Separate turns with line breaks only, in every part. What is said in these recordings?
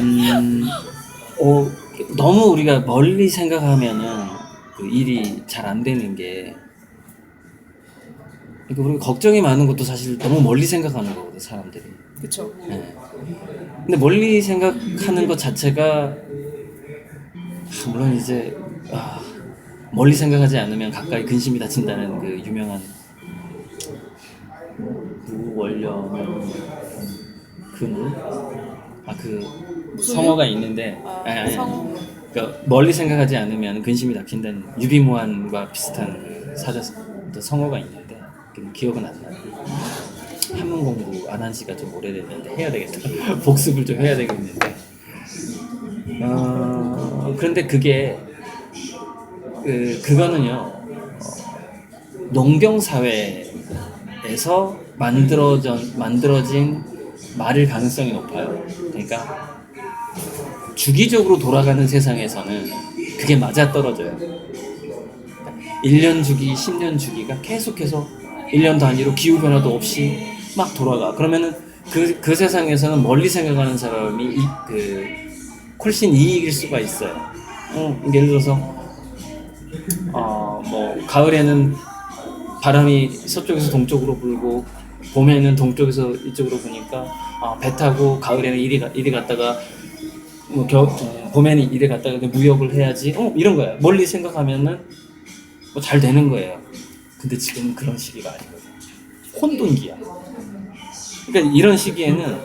음, 어, 너무 우리가 멀리 생각하면은 그 일이 잘 안 되는 게, 그러니까 우리가 걱정이 많은 것도 사실 너무 멀리 생각하는 거거든, 사람들이.
그쵸.
예. 근데 멀리 생각하는 것 자체가, 물론 이제, 아, 멀리 생각하지 않으면 가까이 근심이 닥친다는 그 유명한 무원령 그물? 그
무속인?
성어가 있는데,
아,
아니.
성우.
그러니까 멀리 생각하지 않으면 근심이 닥친다는 유비무환과 비슷한 그 사자 성어가 있는데 기억은 안 나요. 한문 공부 안 한 지가 좀 오래됐는데 해야 되겠다. 복습을 좀 해야 되겠는데. 그런데 그거는요. 농경 사회에서 만들어진 말일 가능성이 높아요. 그러니까 주기적으로 돌아가는 세상에서는 그게 맞아떨어져요. 1년 주기, 10년 주기가 계속해서 1년 단위로 기후변화도 없이 막 돌아가. 그러면은 그 세상에서는 멀리 생각하는 사람이 훨씬 이익일 수가 있어요. 예를 들어서, 가을에는 바람이 서쪽에서 동쪽으로 불고, 봄에는 동쪽에서 이쪽으로 부니까, 배 타고 가을에는 이리 갔다가, 봄에는 이리 갔다가 무역을 해야지. 이런 거야. 멀리 생각하면은 뭐 잘 되는 거예요. 근데 지금은 그런 시기가 아니거든. 혼돈기야. 그러니까 이런 시기에는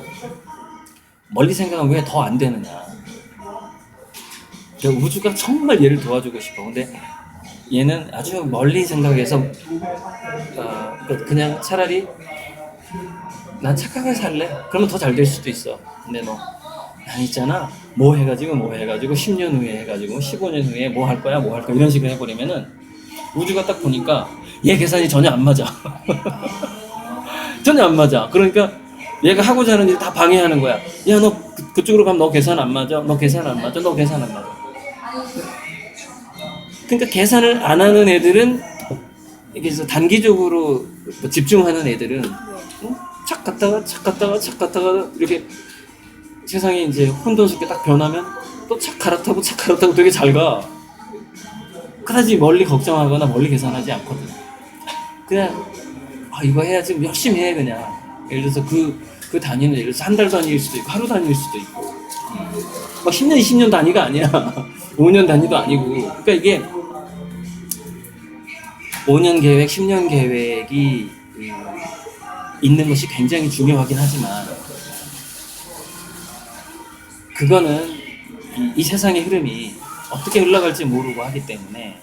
멀리 생각하면 왜 더 안 되느냐. 그러니까 우주가 정말 얘를 도와주고 싶어. 근데 얘는 아주 멀리 생각해서 그냥 차라리 난 착하게 살래? 그러면 더 잘 될 수도 있어. 근데 난 있잖아. 뭐 해가지고 10년 후에 해가지고 15년 후에 뭐 할 거야 이런 식으로 해버리면은 우주가 딱 보니까 얘 계산이 전혀 안 맞아. 전혀 안 맞아. 그러니까 얘가 하고자 하는 일 다 방해하는 거야. 야, 너 그쪽으로 가면 너 계산 안 맞아. 너 계산 안 맞아. 너 계산 안 맞아. 그러니까 계산을 안 하는 애들은 이게 단기적으로 집중하는 애들은 착 갔다가 이렇게 세상이 이제 혼돈스럽게 딱 변하면 또 착 갈아타고 되게 잘 가. 그다지 멀리 걱정하거나 멀리 계산하지 않거든. 그냥 이거 해야지 열심히 해 그냥. 예를 들어서 그 단위는 예를 들어서 한 달 단위일 수도 있고 하루 단위일 수도 있고 막 10년 20년 단위가 아니야. 5년 단위도 아니고. 그러니까 이게 5년 계획 10년 계획이 있는 것이 굉장히 중요하긴 하지만 그거는 이 세상의 흐름이 어떻게 흘러갈지 모르고 하기 때문에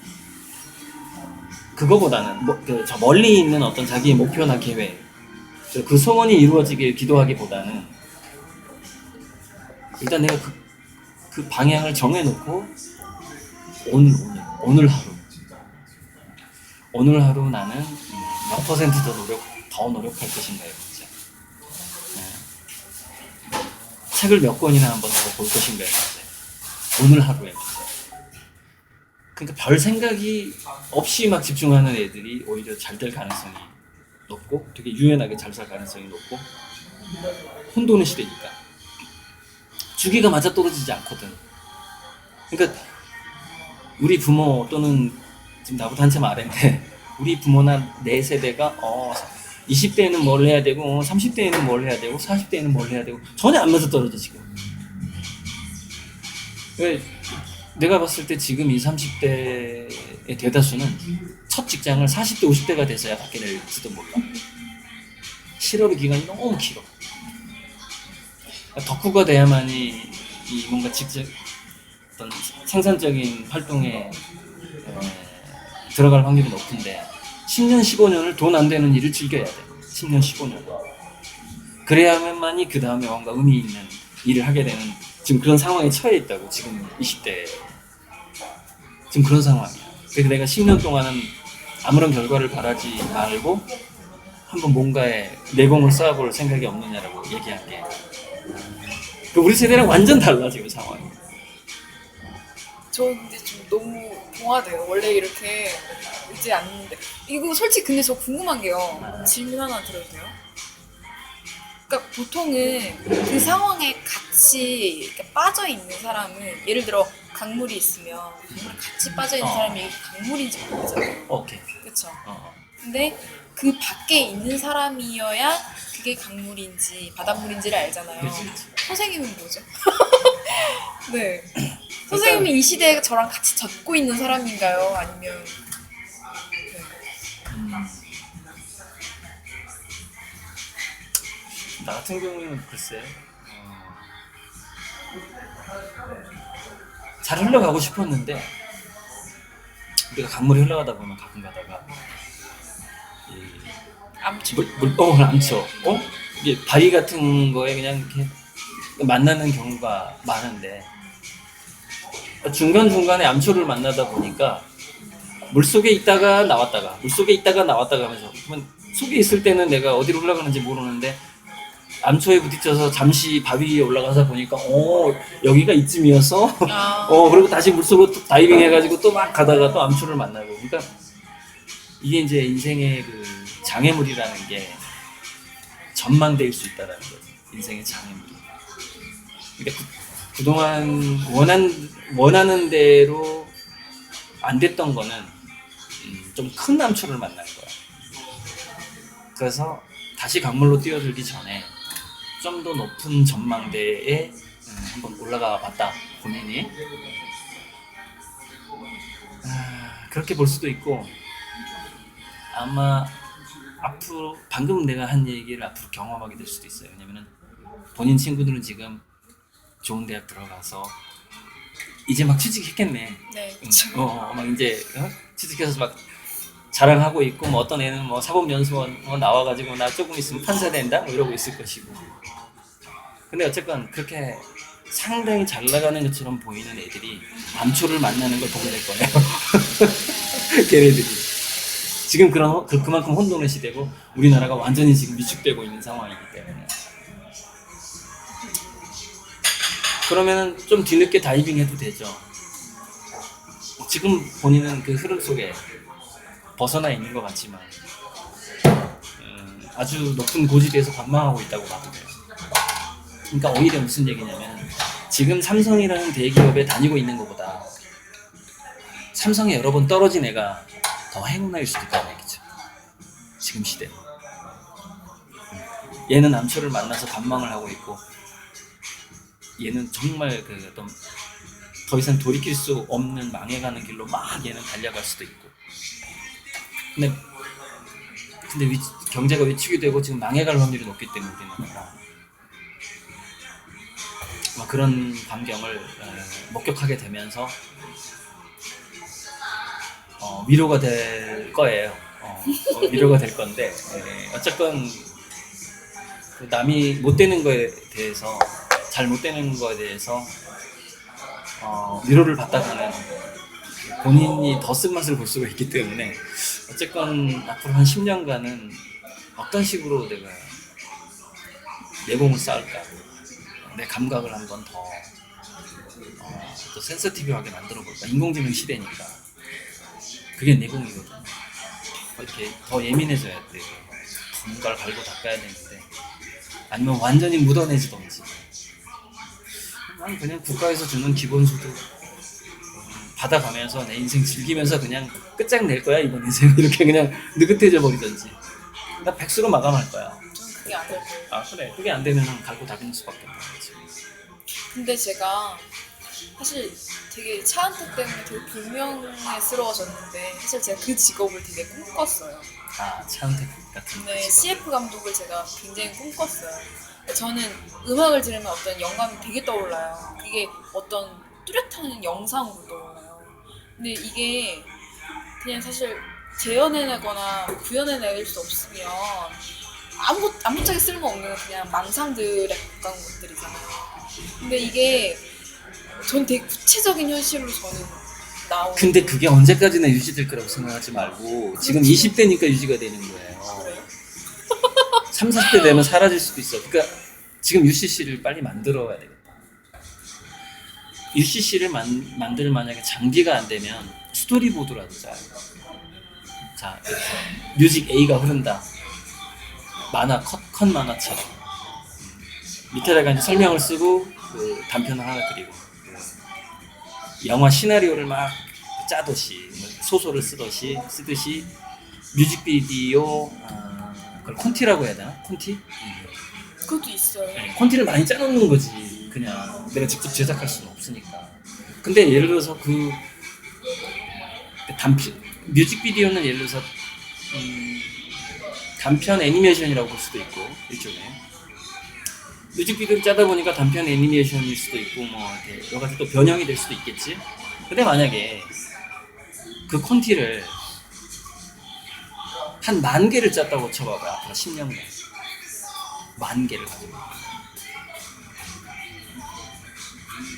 그거보다는 저 멀리 있는 어떤 자기의 목표나 계획 그 소원이 이루어지길 기도하기보다는 일단 내가 그 방향을 정해놓고 오늘 하루 나는 몇 퍼센트 더 노력할 것인가요, 진짜. 책을 몇 권이나 한번 더 볼 것인가요, 진짜. 오늘 하루에. 그러니까 별 생각이 없이 막 집중하는 애들이 오히려 잘 될 가능성이 높고 되게 유연하게 잘 살 가능성이 높고 혼돈의 시대니까 주기가 맞아떨어지지 않거든. 그러니까 우리 부모 또는 지금 나보다 한참 아래인데 우리 부모나 내 세대가 20대에는 뭘 해야 되고 30대에는 뭘 해야 되고 40대에는 뭘 해야 되고 전혀 안 맞아떨어져 지금. 내가 봤을 때 지금 이 30대의 대다수는 첫 직장을 40대 50대가 돼서야 갖게 될지도 몰라. 실업의 기간이 너무 길어. 덕후가 돼야만이 이 뭔가 어떤 생산적인 활동에 들어갈 확률이 높은데 10년 15년을 돈 안 되는 일을 즐겨야 돼. 10년 15년. 그래야만이 그 다음에 뭔가 의미 있는 일을 하게 되는 지금 그런 상황에 처해 있다고. 지금 20대 지금 그런 상황이야. 그래서 내가 10년 동안은 아무런 결과를 바라지 말고 한번 뭔가에 내공을 쌓아볼 생각이 없느냐라고 얘기할게. 우리 세대랑 완전 달라 지금 상황이.
저 근데 좀 너무 동화돼요. 원래 이렇게 있지 않는데. 이거 솔직히 근데 저 궁금한 게요. 질문 하나 드려도 돼요? 그러니까 보통은 그 상황에 같이 이렇게 빠져 있는 사람은 예를 들어 강물이 있으면 강물에 같이 빠져 있는 사람이 강물인지 모르잖아요.
오케이.
그렇죠.
어.
근데 그 밖에 있는 사람이어야 그게 강물인지 바닷물인지를 알잖아요.
그치, 그치.
선생님은 뭐죠? 네. 선생님은 이 시대에 저랑 같이 젖고 있는 사람인가요? 아니면
나 같은 경우는 글쎄 잘 흘러가고 싶었는데 우리가 강물이 흘러가다 보면 가끔 가다가
암초.
암초, 이게 바위 같은 거에 그냥 이렇게 만나는 경우가 많은데 중간 중간에 암초를 만나다 보니까 물 속에 있다가 나왔다가 하면서 그러면 속에 있을 때는 내가 어디로 흘러가는지 모르는데 암초에 부딪혀서 잠시 바위 위에 올라가서 보니까 여기가 이쯤이었어. 그리고 다시 물속으로 또 다이빙 해가지고 또 막 가다가 또 암초를 만나고. 그러니까 이게 이제 인생의 그 장애물이라는 게 전망대일 수 있다라는 거지. 인생의 장애물이. 그러니까 그동안 원하는 대로 안 됐던 거는 좀 큰 암초를 만난 거야. 그래서 다시 강물로 뛰어들기 전에 좀 더 높은 전망대에 한번 올라가 봤다, 본인이. 그렇게 볼 수도 있고, 아마 앞으로 방금 내가 한 얘기를 앞으로 경험하게 될 수도 있어요. 왜냐면은 본인 친구들은 지금 좋은 대학 들어가서 이제 막 취직했겠네.
네, 그렇죠.
막 이제 취직해서 막 자랑하고 있고, 뭐 어떤 애는 뭐 사법연수원 나와가지고 나 조금 있으면 판사 된다 뭐 이러고 있을 것이고. 근데 어쨌건 그렇게 상당히 잘 나가는 것처럼 보이는 애들이 암초를 만나는 걸 보게 될 거예요. 걔네들이 지금 그만큼 혼돈의 시대고 우리나라가 완전히 지금 위축되고 있는 상황이기 때문에. 그러면은 좀 뒤늦게 다이빙해도 되죠. 지금 본인은 그 흐름 속에 벗어나 있는 것 같지만 아주 높은 고지대에서 관망하고 있다고 봐도 돼요. 그러니까 오히려 무슨 얘기냐면 지금 삼성이라는 대기업에 다니고 있는 것보다 삼성에 여러 번 떨어진 애가 더 행운아일 수도 있다는 얘기죠. 지금 시대. 얘는 암초를 만나서 관망을 하고 있고 얘는 정말 그 어떤 더 이상 돌이킬 수 없는 망해가는 길로 막 얘는 달려갈 수도 있고. 근데 경제가 위축이 되고 지금 망해갈 확률이 높기 때문에 우리나라가 그런 광경을 목격하게 되면서 위로가 될 거예요. 위로가 될 건데 어쨌건 그 남이 못 되는 거에 대해서 잘 못 되는 거에 대해서 위로를 받다가는 본인이 더 쓴맛을 볼 수가 있기 때문에 어쨌건 앞으로 한 10년간은 어떤 식으로 내가 내공을 쌓을까, 내 감각을 한번 더 센서티브하게 만들어볼까. 인공지능 시대니까 그게 내공이거든. 이렇게 더 예민해져야 돼. 뭔가를 갈고 닦아야 되는데 아니면 완전히 묻어내지던지. 난 그냥 국가에서 주는 기본소득 받아가면서 내 인생 즐기면서 그냥 끝장낼 거야 이번 인생. 이렇게 그냥 느긋해져 버리던지. 나 백수로 마감할 거야.
저는 그게 안 될 거예요.
아 그래. 그게 안 되면 갈고 닦는 수밖에 없는 거지.
근데 제가 사실 되게 차은택 때문에 되게 불명예스러워졌는데 사실 제가 그 직업을 되게 꿈꿨어요.
차은택 같은
네,
직업.
CF 감독을 제가 굉장히 꿈꿨어요. 저는 음악을 들으면 어떤 영감이 되게 떠올라요. 그게 어떤 뚜렷한 영상으로 떠올라요. 근데 이게 그냥 사실 재현해내거나 구현해낼 수 없으면 아무짝에 쓸모없는 그냥 망상들에 가까운 것들이잖아요. 근데 이게 전 되게 구체적인 현실로 저는 나오는.
근데 그게 언제까지나 유지될 거라고 생각하지 말고 지금 20대니까 유지가 되는 거예요.
그래요?
30, 40대 되면 사라질 수도 있어. 그러니까 지금 UCC를 빨리 만들어야 되겠다. UCC를 만들 만약에 장비가 안 되면 스토리보드라도 짜요. 자, 뮤직 A가 흐른다. 만화 컷 만화처럼. 밑에다가 이제 설명을 쓰고 그 단편을 하나 그리고 그 영화 시나리오를 막 짜듯이 뭐 소설을 쓰듯이 뮤직비디오 그걸 콘티라고 해야 되나? 콘티?
그것도 있어요.
네, 콘티를 많이 짜놓는 거지. 그냥 내가 직접 제작할 수는 없으니까. 근데 예를 들어서 그 단편 뮤직비디오는 예를 들어서 단편 애니메이션이라고 볼 수도 있고 일종의 뮤직비디오를 짜다 보니까 단편 애니메이션일 수도 있고 뭐 이렇게 여러 가지 또 변형이 될 수도 있겠지. 근데 만약에 그 콘티를 한 10,000개를 짰다고 쳐봐봐요. 앞으로 10년간 10,000개를 가지고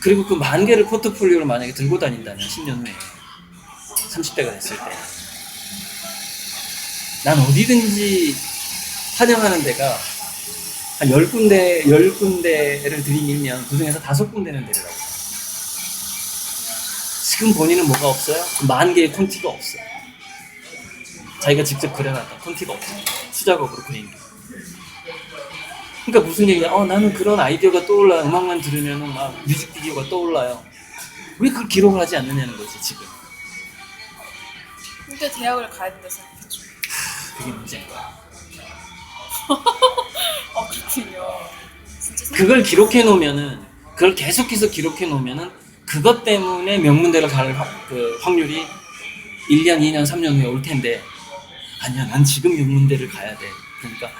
그리고 그 10,000개를 포트폴리오로 만약에 들고 다닌다면 10년 후에 30대가 됐을 때 난 어디든지 환영하는 데가 한 10군데를 들이밀면 그 중에서 5군데는 데려가고 지금 본인은 뭐가 없어요? 10,000개의 콘티가 없어요. 자기가 직접 그려놨던 콘티가 없어요. 수작업으로 그린 게. 그러니까 무슨 얘기냐? 나는 그런 아이디어가 떠올라. 음악만 들으면은 막 뮤직비디오가 떠올라요. 왜 그걸 기록을 하지 않느냐는 거지 지금.
근데 대학을 가야 된다 생각했죠.
그게 문제인 거야.
그렇군요. 진짜
그걸 기록해 놓으면은 그걸 계속해서 기록해 놓으면은 그것 때문에 명문대를 갈 그 확률이 1년, 2년, 3년 후에 올 텐데 아니야, 난 지금 명문대를 가야 돼. 그러니까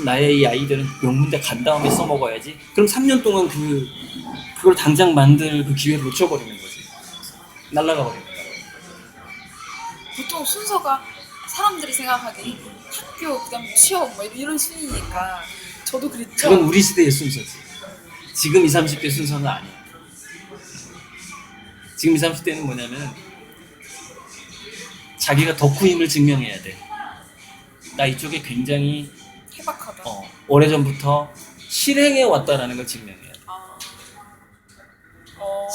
나의 이 아이들은 명문대 간 다음에 써먹어야지. 그럼 3년 동안 그걸 당장 만들 그 기회를 놓쳐버리는 거지. 날아가 버리는 거야.
보통 순서가 사람들이 생각하기에 학교, 그다음에 취업 뭐 이런 순위니까 저도 그랬죠.
그건 우리 시대의 순서지. 지금 20, 30대 순서는 아니야. 지금 20, 30대는 뭐냐면 자기가 덕후임을 증명해야 돼. 나 이쪽에 굉장히
해박하다.
오래전부터 실행해 왔다라는 걸 증명해야 돼.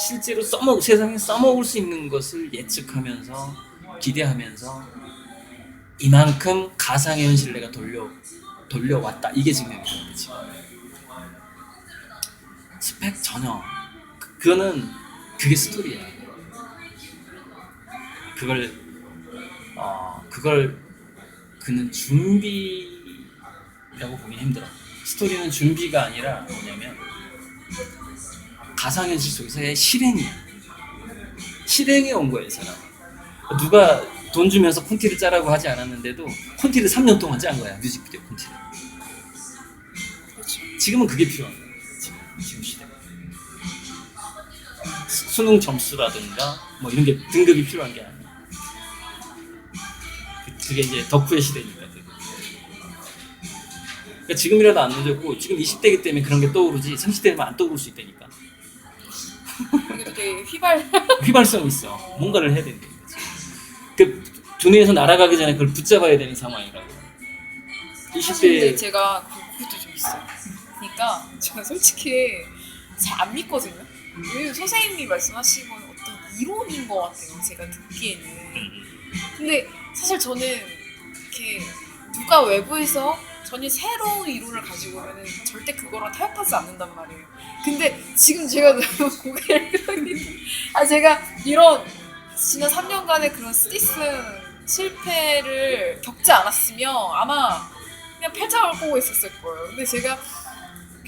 실제로 세상에 써먹을 수 있는 것을 예측하면서 기대하면서 이만큼 가상의 현실을 내가 돌려왔다. 이게 증명이 되는 거지. 스펙 전혀. 그게 스토리야. 그걸 그는 준비라고 보기 힘들어. 스토리는 준비가 아니라 뭐냐면 가상현실 속에서의 실행이야. 실행해 온 거예요, 사람. 누가 돈 주면서 콘티를 짜라고 하지 않았는데도 콘티를 3년 동안 짠 거야, 뮤직비디오 콘티를.
그렇죠.
지금은 그게 필요한 거야. 지금 시대. 수능 점수라든가 뭐 이런 게 등급이 필요한 게 아니야. 그게 이제 덕후의 시대니까. 그러니까 지금이라도 안 늦었고 지금 20대이기 때문에 그런 게 떠오르지 30대면 안 떠오를 수 있다니까.
이게 되게
휘발성이 있어. 뭔가를 해야 된다니까. 그 두뇌에서 날아가기 전에 그걸 붙잡아야 되는 상황이라고.
사실
20대
제가 그것도 좀 있어요. 그러니까 제가 솔직히 잘 안 믿거든요. 왜냐면 선생님이 말씀하신 건 어떤 이론인 것 같아요. 제가 듣기에는. 근데 사실 저는 이렇게 누가 외부에서 전혀 새로운 이론을 가지고 오면은 절대 그거랑 타협하지 않는단 말이에요. 근데 지금 제가 너무 고개를 끄덕이는 제가 이런 지난 3년간의 그런 쓰디쓴 실패를 겪지 않았으면 아마 그냥 팔짱을 꼬고 있었을 거예요. 근데 제가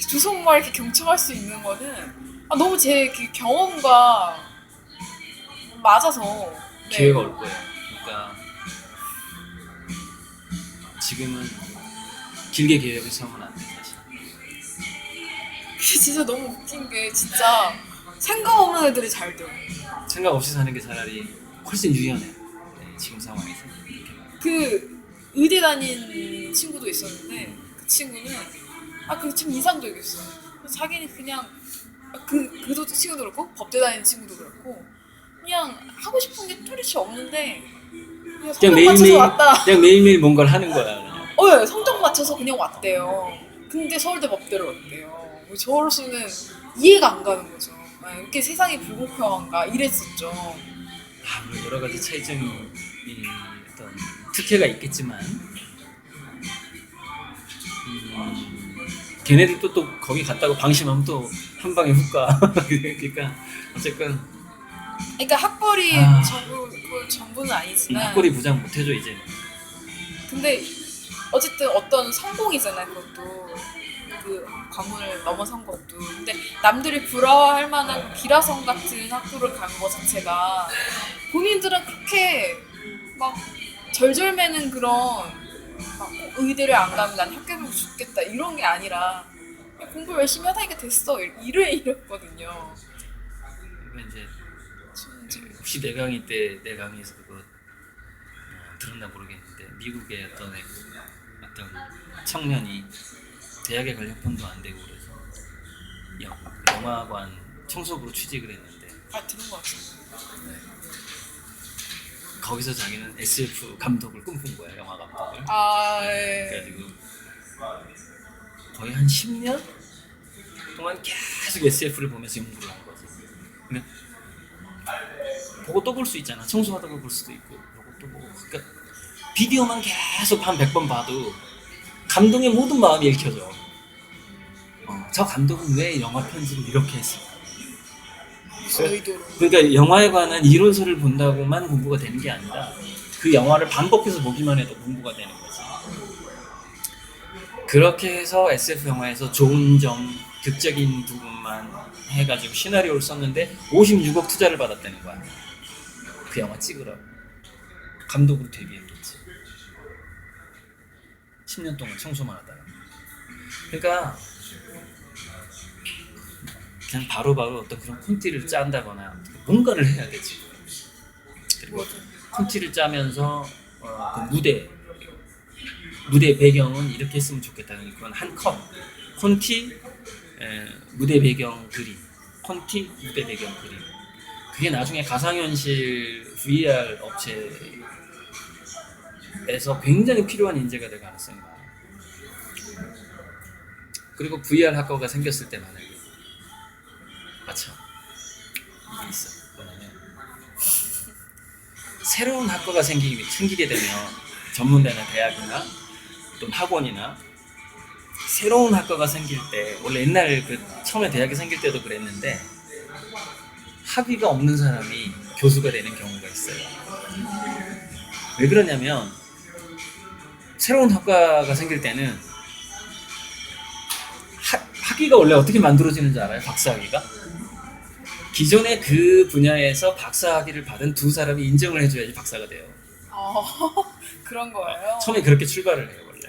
조성모가 이렇게 경청할 수 있는 거는 너무 제 그 경험과 맞아서 네.
기회가 올 거예요. 그러니까 지금은 길게 계획을 세우면 안 돼, 사실.
그게 진짜 너무 웃긴 게 진짜 생각 없는 애들이 잘 돼요.
생각 없이 사는 게 차라리 훨씬 유연해. 네, 지금 상황에서.
그 의대 다닌 친구도 있었는데 그 친구는 그 참 인상적이었어요. 자기는 그냥 그도 친구도 그렇고 법대 다니는 친구도 그렇고 그냥 하고 싶은 게 뚜렷이 없는데 그냥 성적 맞춰서 왔다.
그냥 매일매일 뭔가를 하는 거야.
네, 성적 맞춰서 그냥 왔대요. 근데 서울대 법대를 왔대요. 저로서는 이해가 안 가는 거죠. 이렇게 세상이 불공평한가 이랬었죠.
물론 여러 가지 차이점이 어떤 특혜가 있겠지만 걔네들도 또 거기 갔다고 방심하면 또 한 방에 훅 가. 그러니까 어쨌건
그러니까 학벌이 그 전부는 아니지만
학벌이 부장 못해줘 이제.
근데 어쨌든 어떤 성공이잖아요. 그것도 그 관문을 넘어선 것도. 근데 남들이 부러워할 만한 그 기라성 같은 학교를 간 것 자체가 본인들은 그렇게 막 절절매는 그런 막 의대를 안 가면 난 학교 가고 죽겠다 이런 게 아니라 그냥 공부 열심히 하다니까 됐어 이랬거든요.
그러니까 이제 혹시 내 강의 때 내 강의에서 그거 들었나 모르겠는데 미국의 어떤 청년이 대학에 갈 형편도 안 되고 그래서 영화관 청소부로 취직을 했는데
들은 것 같아요.
거기서 자기는 SF 감독을 꿈꾼 거야. 영화 감독을.
예.
그래가지고 거의 한 10년 동안 계속 SF를 보면서 연구를 한 거지. 그러니까 보고 또 볼 수 있잖아. 청소하다가 볼 수도 있고 보고 또 보고. 그러니까 비디오만 계속 한 100번 봐도 감독의 모든 마음이 읽혀져. 저 감독은 왜 영화 편집을 이렇게 했을까?
무슨 의도로?
그러니까 영화에 관한 이론서를 본다고만 공부가 되는 게 아니라 그 영화를 반복해서 보기만 해도 공부가 되는 거지. 그렇게 해서 SF 영화에서 좋은 점, 극적인 부분만 해가지고 시나리오를 썼는데 56억 투자를 받았다는 거야. 그 영화 찍으라고. 감독으로 데뷔했겠지. 10년 동안 청소만 하다가. 그러니까 그냥 바로바로 어떤 그런 콘티를 짠다거나 뭔가를 해야 되지. 그리고 콘티를 짜면서 그 무대 배경은 이렇게 했으면 좋겠다는 그건 한 컷. 콘티, 무대 배경 그림. 콘티, 무대 배경 그림. 그게 나중에 가상현실 VR 업체에서 굉장히 필요한 인재가 될 가능성이 많아요. 그리고 VR 학과가 생겼을 때 만약에 맞죠? 이게 있어. 뭐냐면 새로운 학과가 생기게 되면 전문대나 대학이나 또 학원이나 새로운 학과가 생길 때 원래 옛날 그 처음에 대학이 생길 때도 그랬는데 학위가 없는 사람이 교수가 되는 경우가 있어요. 왜 그러냐면 새로운 학과가 생길 때는 학위가 원래 어떻게 만들어지는지 알아요? 박사학위가? 기존의 그 분야에서 박사학위를 받은 두 사람이 인정을 해줘야지 박사가 돼요.
그런 거예요?
처음에 그렇게 출발을 해요 원래.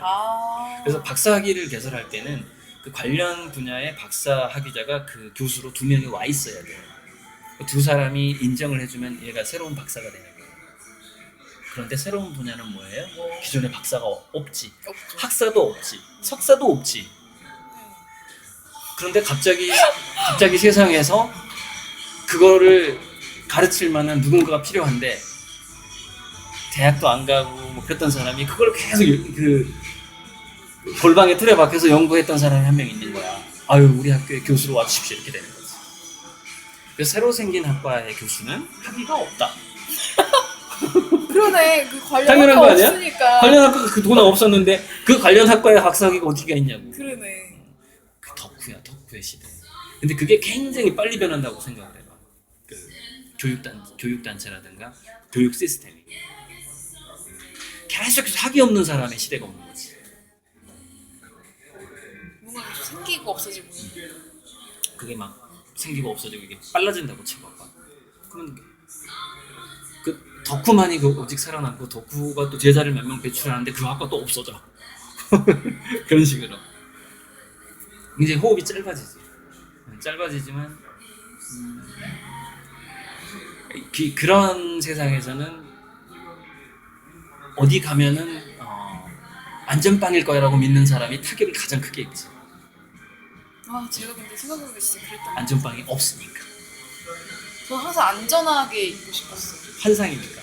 그래서
아.
박사학위를 개설할 때는 그 관련 분야의 박사학위자가 그 교수로 2명이 와 있어야 돼요. 두 사람이 인정을 해주면 얘가 새로운 박사가 되는 거예요. 그런데 새로운 분야는 뭐예요? 기존에 박사가 없지.
없죠.
학사도 없지. 석사도 없지. 그런데 갑자기 세상에서 그거를 가르칠 만한 누군가가 필요한데 대학도 안 가고 뭐 그랬던 사람이 그걸 계속 그 골방에 틀에 박혀서 연구했던 사람이 한 명 있는 거야. 아유 우리 학교에 교수로 와주십시오 이렇게 되는 거지. 그래서 새로 생긴 학과의 교수는 학위가 없다.
그러네. 그 관련
당연한
학과
거 아니야?
없으니까.
관련 학과가 그 돈 없었는데 그 관련 학과의 박사학위가 어디가 있냐고.
그러네.
그 덕후의 시대. 근데 그게 굉장히 빨리 변한다고 생각을 해봐. 그 교육단체라든가 교육 시스템이 계속해서 학위 없는 사람의 시대가 오는 거지.
뭔가 계속 생기고 없어지고.
그게 막 생기고 없어지고 이게 빨라진다고 쳐봐봐. 그러면 그 덕후만이 그 오직 살아남고 덕후가 또 제자를 몇 명 배출하는데 그 학과 또 없어져. 그런 식으로. 이제 호흡이 짧아지지만 그런 세상에서는 어디 가면은 안전빵일 거라고 믿는 사람이 타격을 가장 크게 입지.
제가 근데 생각해보니까 진짜 그랬던 것 같아요.
안전빵이 없으니까.
저는 항상 안전하게 입고 싶었어요.
환상이니까.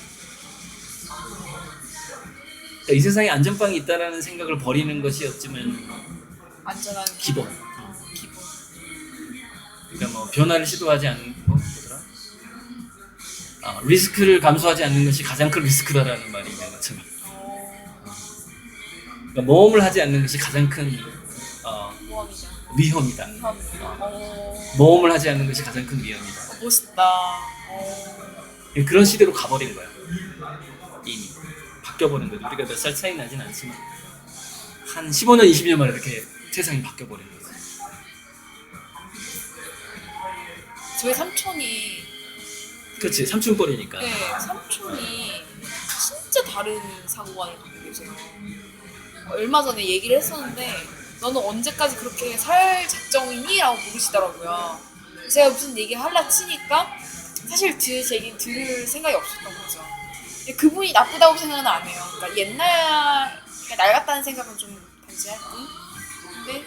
그러니까 이 세상에 안전빵이 있다라는 생각을 버리는 것이었지만
안전한
기본.
기본.
그러니까 뭐 변화를 시도하지 않는 뭐더라? 리스크를 감수하지 않는 것이 가장 큰 리스크다라는 말이 있는 것처럼. 그러니까 모험을 하지 않는 것이 가장 큰
모험이죠.
위험이다.
감사합니다.
모험을 하지 않는 것이 가장 큰 위험이다.
멋있다.
그런 시대로 가버린 거야. 이미 바뀌어버린 거야. 우리가 몇 살 차이 나진 않지만 한 15년, 20년 만에 이렇게 세상이 바뀌어버린 거지.
저희 삼촌이
그렇지, 삼촌뻘이니까.
네, 삼촌이 진짜 다른 사고관을 갖고 계세요. 얼마 전에 얘기를 했었는데 너는 언제까지 그렇게 살 작정이니? 라고 물으시더라고요. 제가 무슨 얘기 하려 치니까 사실 제 얘기는 들을 생각이 없었던 거죠. 근데 그분이 나쁘다고 생각은 안 해요. 그러니까 옛날 그러니까 날 같다는 생각은 좀 단지할 뿐. 근데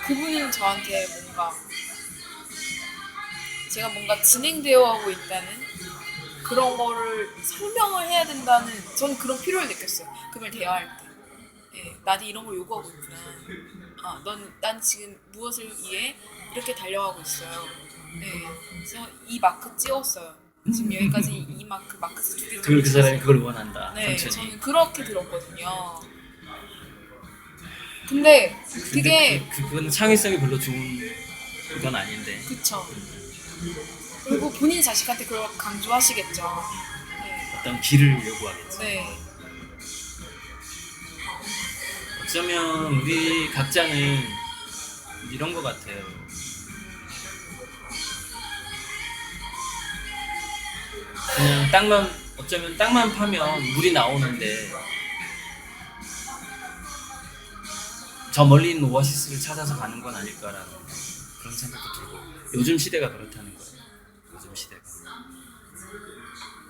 그분은 저한테 뭔가 제가 뭔가 진행되어 하고 있다는 그런 거를 설명을 해야 된다는 저는 그런 필요를 느꼈어요. 그분을 대화할 때. 예, 나도 이런 걸 요구하고 있구나. 아, 난 지금 무엇을 위해 이렇게 달려가고 있어요. 네, 그래서 이 마크 찍었어요. 지금 여기까지 이 마크 2개.
그 사람이 그걸 원한다.
네,
삼촌이.
저는 그렇게 들었거든요. 근데 그게
그건 창의성이 별로 좋은 건 아닌데.
그쵸. 그리고 본인 자식한테 그걸 강조하시겠죠. 네.
어떤 길을 요구하겠지.
네.
어쩌면 우리 각자는 이런 것 같아요. 그냥 어쩌면 땅만 파면 물이 나오는데 저 멀리 있는 오아시스를 찾아서 가는 건 아닐까라는 그런 생각도 들고, 요즘 시대가 그렇다는 거예요. 요즘 시대가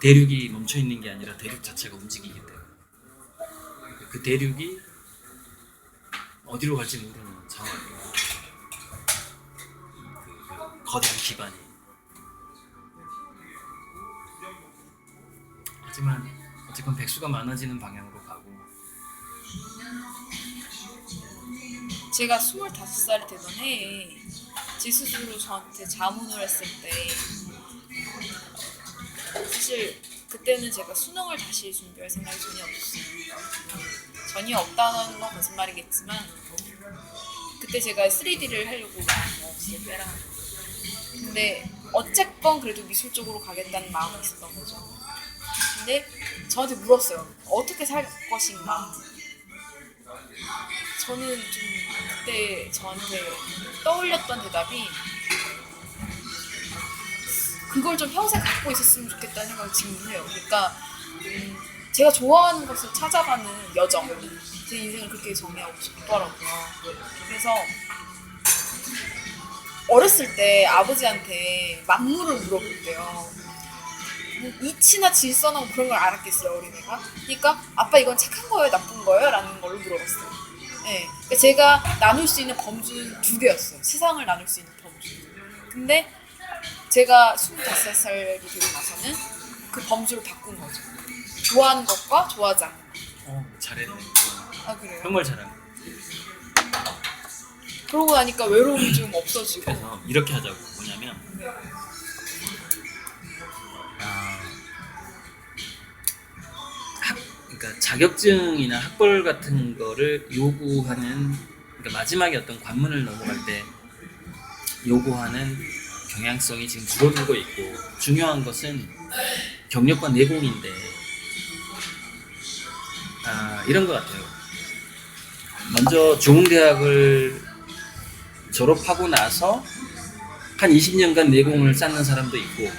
대륙이 멈춰 있는 게 아니라 대륙 자체가 움직이기 때문에 그 대륙이 어디로 갈지 모르는 상황이에요. 그 거대한 기반이. 하지만 어쨌건 백수가 많아지는 방향으로 가고.
제가 25살 되던 해에 제 스스로 저한테 자문을 했을 때 사실 그때는 제가 수능을 다시 준비할 생각이 전혀 없었어요. 전혀 없다는 건 거짓말이겠지만 그때 제가 3D를 하려고 마음먹었을 때라. 근데 어쨌건 그래도 미술 쪽으로 가겠다는 마음이 있었던 거죠. 근데 저한테 물었어요. 어떻게 살 것인가. 저는 좀 그때 저한테 떠올렸던 대답이 그걸 좀 평생 갖고 있었으면 좋겠다는 생각을 지금 해요. 그러니까 제가 좋아하는 것을 찾아가는 여정, 제 인생을 그렇게 정의하고 싶더라고요. 그래서 어렸을 때 아버지한테 만물을 물어볼 때요. 뭐 이치나 질서나 뭐 그런 걸 알았겠어요, 어린애가. 그러니까 아빠 이건 착한 거예요, 나쁜 거예요? 라는 걸로 물어봤어요. 네. 그러니까 제가 나눌 수 있는 범주는 2개였어요. 세상을 나눌 수 있는 범주. 근데 제가 25살이 되고 나서는 그 범주를 바꾼 거죠. 좋아하는 것과 좋아하지 않는 것.
잘했네.
아, 그래요?
정말 잘한 거.
그러고 나니까 외로움이 좀 없어지고.
그래서 이렇게 하자고. 뭐냐면
네.
그러니까 자격증이나 학벌 같은 거를 요구하는, 그러니까 마지막에 어떤 관문을 넘어갈 때 요구하는 경향성이 지금 줄어들고 있고, 중요한 것은 경력과 내공인데 이런 것 같아요. 먼저 좋은 대학을 졸업하고 나서 한 20년간 내공을 쌓는 사람도 있고,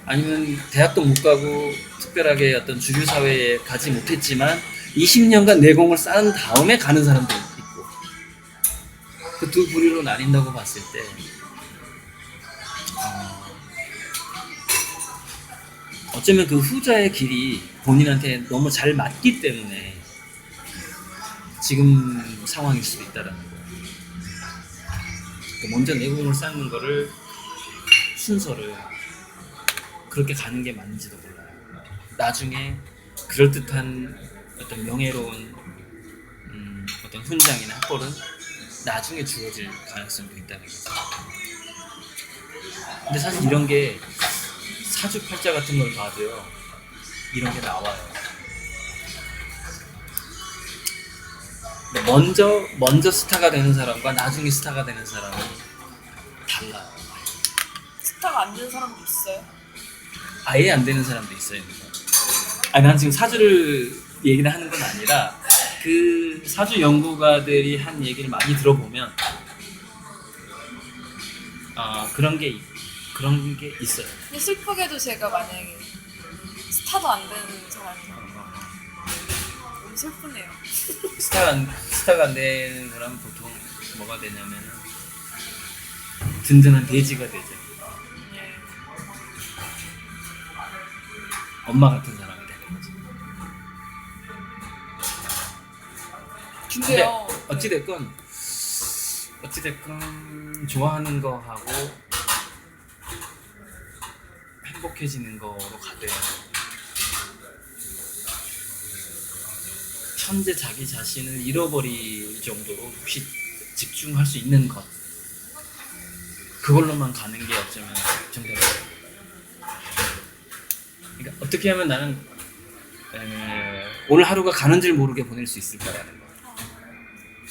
아니면 대학도 못 가고 특별하게 어떤 주류 사회에 가지 못했지만 20년간 내공을 쌓은 다음에 가는 사람도 있고, 그 두 부류로 나뉜다고 봤을 때 어쩌면 그 후자의 길이 본인한테 너무 잘 맞기 때문에 지금 상황일 수도 있다는 거예요. 먼저 내공을 쌓는 거를, 순서를 그렇게 가는 게 맞는지도 몰라요. 나중에 그럴듯한 어떤 명예로운 어떤 훈장이나 학벌은 나중에 주어질 가능성도 있다는 거죠. 근데 사실 이런 게 사주팔자 같은 걸 봐도요, 이런 게 나와요. 근데 먼저 스타가 되는 사람과 나중에 스타가 되는 사람은 달라요.
스타가 안 되는 사람도 있어요.
아예 안 되는 사람도 있어요. 아니, 난 지금 사주를 얘기를 하는 건 아니라 그 사주 연구가들이 한 얘기를 많이 들어보면 그런 게 있어요.
근데 슬프게도 제가 만약에 스타도 안 되는 사람이면 너무 슬프네요.
스타가 안 되는 사람은 보통 뭐가 되냐면 든든한 돼지가 되죠.
예.
엄마 같은 사람이 되는 거죠. 근데
근데요.
어찌됐건 좋아하는 거 하고 행복해지는 거로 가되 현재 자기 자신을 잃어버릴 정도로 혹시 집중할 수 있는 것, 그걸로만 가는 게 어쩌면 정답이에요. 그러니까 어떻게 하면 나는 오늘 하루가 가는 줄 모르게 보낼 수 있을까라는 거,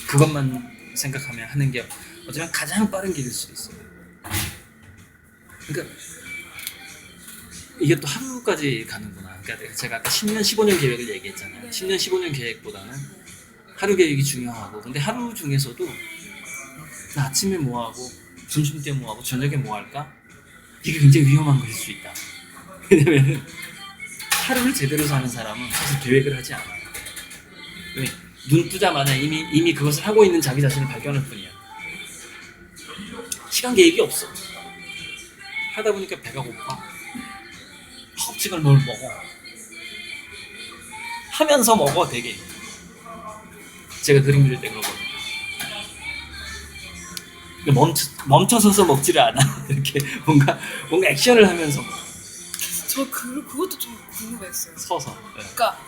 그것만 생각하면 하는 게 어쩌면 가장 빠른 길일 수도 있어요. 그러니까 이게 또 하루까지 가는구나. 그러니까 제가 아까 10년, 15년 계획을 얘기했잖아요.
네.
10년, 15년 계획보다는 하루 계획이 중요하고, 근데 하루 중에서도 나 아침에 뭐 하고, 점심 때 뭐 하고, 저녁에 뭐 할까? 이게 굉장히 위험한 것일 수 있다. 왜냐면은 하루를 제대로 사는 사람은 사실 계획을 하지 않아요. 왜? 눈 뜨자마자 이미 그것을 하고 있는 자기 자신을 발견할 뿐이야. 시간 계획이 없어. 하다 보니까 배가 고파. 허겁지겁 뭘 먹어. 하면서 먹어, 되게. 제가 그림 그릴 때 그러거든요. 멈춰서서 먹지를 않아. 이렇게 뭔가 액션을 하면서
저 그것도 좀 궁금했어요.
서서. 네.
그러니까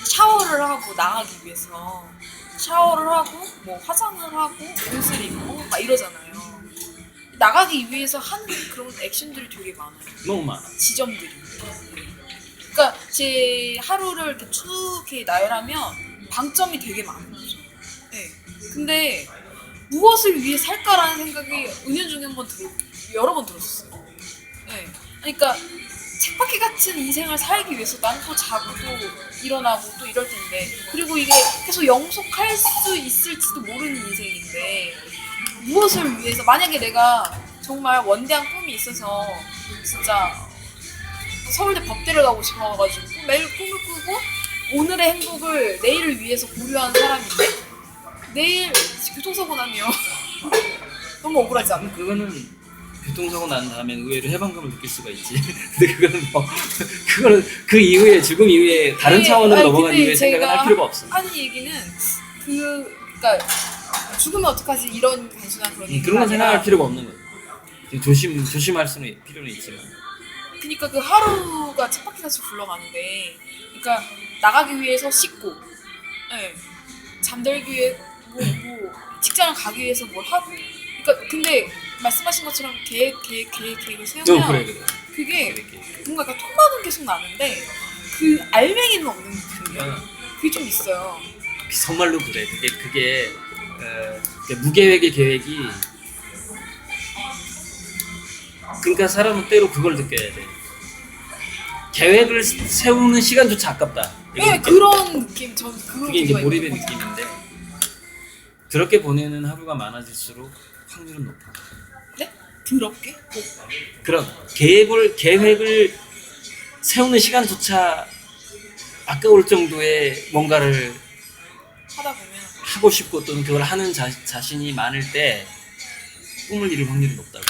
샤워를 하고 나가기 위해서 샤워를 하고 뭐 화장을 하고 옷을 입고 막 이러잖아요. 나가기 위해서 하는 그런 액션들이 되게 많아요.
너무 많아.
지점들이. 그러니까 제 하루를 이렇게 쭉 이렇게 나열하면 방점이 되게 많은 거죠. 네. 근데 무엇을 위해 살까라는 생각이 은연중에 여러 번 들었어요. 네. 그러니까 쳇바퀴 같은 인생을 살기 위해서 나는 또 자고 또 일어나고 또 이럴 텐데, 그리고 이게 계속 영속할 수 있을지도 모르는 인생인데 무엇을 위해서, 만약에 내가 정말 원대한 꿈이 있어서 진짜 서울대 법대를 가고 싶어가지고 매일 꿈을 꾸고 오늘의 행복을 내일을 위해서 고려하는 사람인데 내일 교통사고 나면 너무 억울하지 않나?
그거는 교통사고 난 다음에 의외로 해방감을 느낄 수가 있지. 근데 그거는 그 이후에, 죽음 이후에 다른 차원으로 넘어간 이후에 생각을 할 필요가 없어.
하는 얘기는 그러니까 죽으면 어떡하지 이런 단순한 그런 얘기가
그런 건 생각할
아니라,
필요가 없는 거예요. 조심할 수는 필요는 있지만.
그러니까 그 하루가 쳇바퀴같이 굴러가는데, 그러니까 나가기 위해서 씻고, 네, 잠들기 위해 뭐 직장을 가기 위해서 뭘 하고, 그러니까 근데 말씀하신 것처럼 계획을 세우면
그래.
그게 뭔가 약간 통밥은 계속 나는데 그 알맹이는 없는 느낌이에요. 그게 좀 있어요.
정말로 그래. 그게 무계획의 계획이, 그러니까 사람은 때로 그걸 느껴야 돼. 계획을 세우는 시간조차 아깝다.
네, 그런 느낌. 전
그게 이제 몰입의 느낌인데, 그렇게 보내는 하루가 많아질수록 확률은 높아.
네? 더럽게?
그럼 계획을 세우는 시간조차 아까울 정도의 뭔가를
하다 보면
하고 싶고 또는 그걸 하는 자신이 많을 때 꿈을 이룰 확률이 높다고.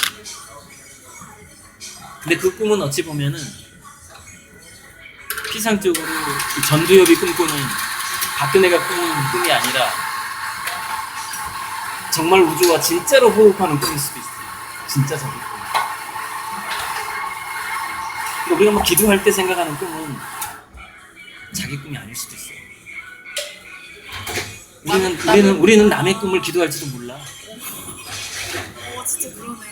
근데 그 꿈은 어찌 보면은 피상적으로 전두엽이 꿈꾸는, 박근혜가 꾸는 꿈이 아니라 정말 우주와 진짜로 호흡하는 꿈일 수도 있어요. 진짜 자기 꿈. 그러니까 우리가 막 기도할 때 생각하는 꿈은 자기 꿈이 아닐 수도 있어요. 우리는 남의 꿈을 기도할지도 몰라.
진짜 그러네.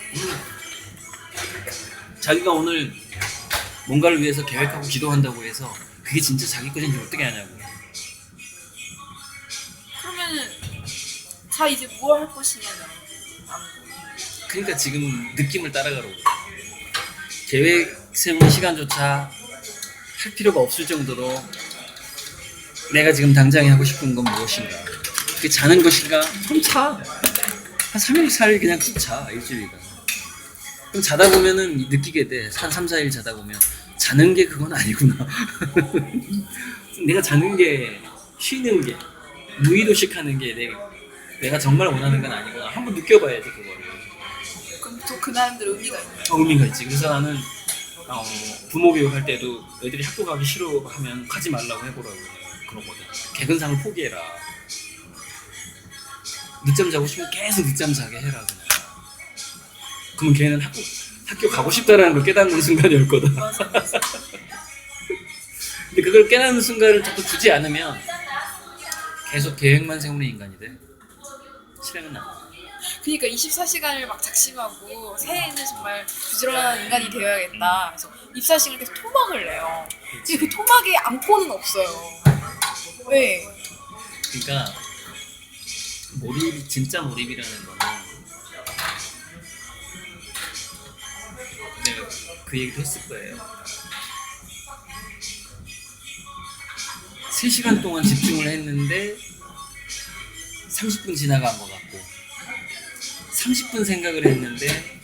자기가 오늘 뭔가를 위해서 계획하고 기도한다고 해서 그게 진짜 자기 것인지 어떻게 하냐고.
그러면은 자 이제 뭘 할 것이냐면
그러니까 지금 느낌을 따라가라고. 계획 세우는 시간조차 할 필요가 없을 정도로 내가 지금 당장에 하고 싶은 건 무엇인가. 그게 자는 것인가? 그럼 자. 한 3일, 4일 그냥 푹 자. 일주일간. 그럼 자다 보면은 느끼게 돼. 한 3, 4일 자다 보면 자는 게 그건 아니구나. 내가 자는 게, 쉬는 게, 무의도식 하는 게 내가 정말 원하는 건 아니구나. 한번 느껴봐야지 그거를.
그럼 또 그 나름대로 의미가 있는
의미가 있지. 그래서 나는 부모 교육할 때도 애들이 학교 가기 싫어하면 가지 말라고 해보라고 그러거든. 개근상을 포기해라. 늦잠 자고 싶으면 계속 늦잠 자게 해라 그냥. 그러면 걔는 학교 가고 싶다라는 걸 깨닫는 순간이 올 거다. 근데 그걸 깨닫는 순간을 자꾸 주지 않으면 계속 계획만 세우는 인간이 돼. 실행은 안 돼.
그러니까 24시간을 막 작심하고 새해에는 정말 부지런한 인간이 되어야겠다. 그래서 24시간을 계속 토막을 내요. 근데 그 토막에 안고는 없어요. 왜?
그러니까 진짜 몰입이라는 거는 내가 그 얘기도 했을 거예요. 3시간 동안 집중을 했는데 30분 지나간 것 같고 30분 생각을 했는데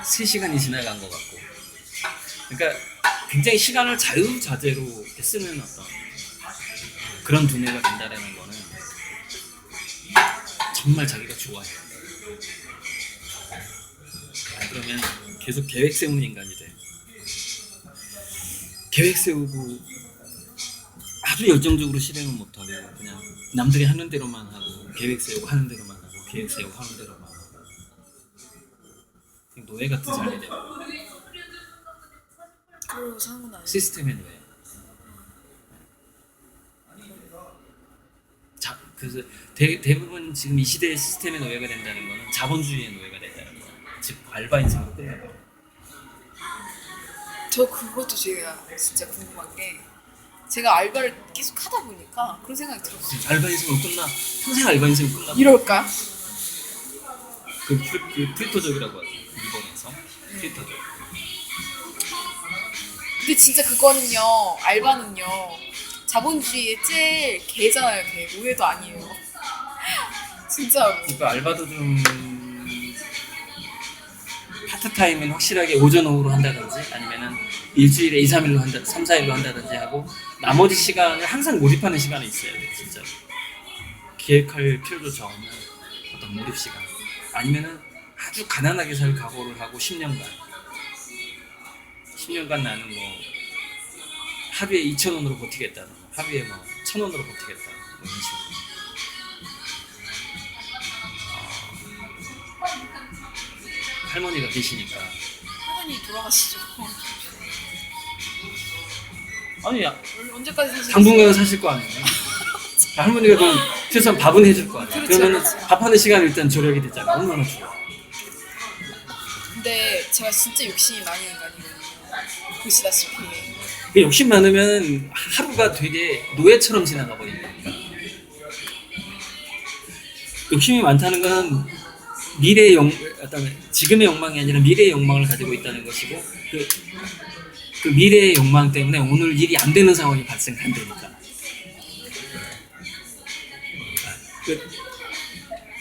3시간이 지나간 것 같고, 그러니까 굉장히 시간을 자유자재로 이렇게 쓰는 어떤 그런 두뇌가 된다라는 거는 정말 자기가 좋아해요. 그러면 계속 계획 세우는 인간이 돼. 계획 세우고 아주 열정적으로 실행은 못하고 그냥 남들이 하는 대로만 하고 계획 세우고 하는 대로만 하고 계획 세우고 하는 대로만 하고 노예 같은 삶이 돼요.
그러고 사는 건 아니에요.
시스템의 노예. 그래서 대부분 지금 이 시대의 시스템의 노예가 된다는 거는 자본주의의 노예가 된다는 거예요. 즉 알바 인생으로 끝나요.
저 그것도 제가 진짜 궁금한 게, 제가 알바를 계속 하다 보니까 그런 생각이 들었어요.
알바 인생으로 끝나. 평생 알바 인생으로 끝나.
이럴까?
그 프리터족이라고 하죠. 일본에서 프리터족.
근데 진짜 그거는요, 알바는요, 자본주의의 제일 개잖아요, 개. 노예도 아니에요. 진짜로.
그러니까 알바도 좀 파트타임은 확실하게 오전 오후로 한다든지 아니면은 일주일에 2, 3일로 한다, 3, 4일로 한다든지 하고 나머지 시간을 항상 몰입하는 시간이 있어야 돼, 진짜. 기획할 필요도 적는 어떤 몰입 시간. 아니면은 아주 가난하게 살 각오를 하고 10년간 나는 뭐 하루에 2,000원으로 버티겠다, 하루에 뭐 1,000원으로 버티겠다, 뭐 이런 식으로. 할머니가 계시니까.
할머니 돌아가시죠.
아니,
언제까지 사시겠어요?
당분간은 사실 거 아니에요. 할머니가 그럼 최소한 밥은 해줄 거 아니야.
그렇죠,
그러면은
그렇죠.
밥하는 시간 일단 절약이 되잖아. 얼마나 좋아.
근데 제가 진짜 욕심이 많은 인간이거든요. 보시다시피.
그 욕심 많으면 하루가 되게 노예처럼 지나가 버린다니까. 욕심이 많다는 건 미래의 어떤 지금의 욕망이 아니라 미래의 욕망을 가지고 있다는 것이고, 그 미래의 욕망 때문에 오늘 일이 안 되는 상황이 발생한다니까.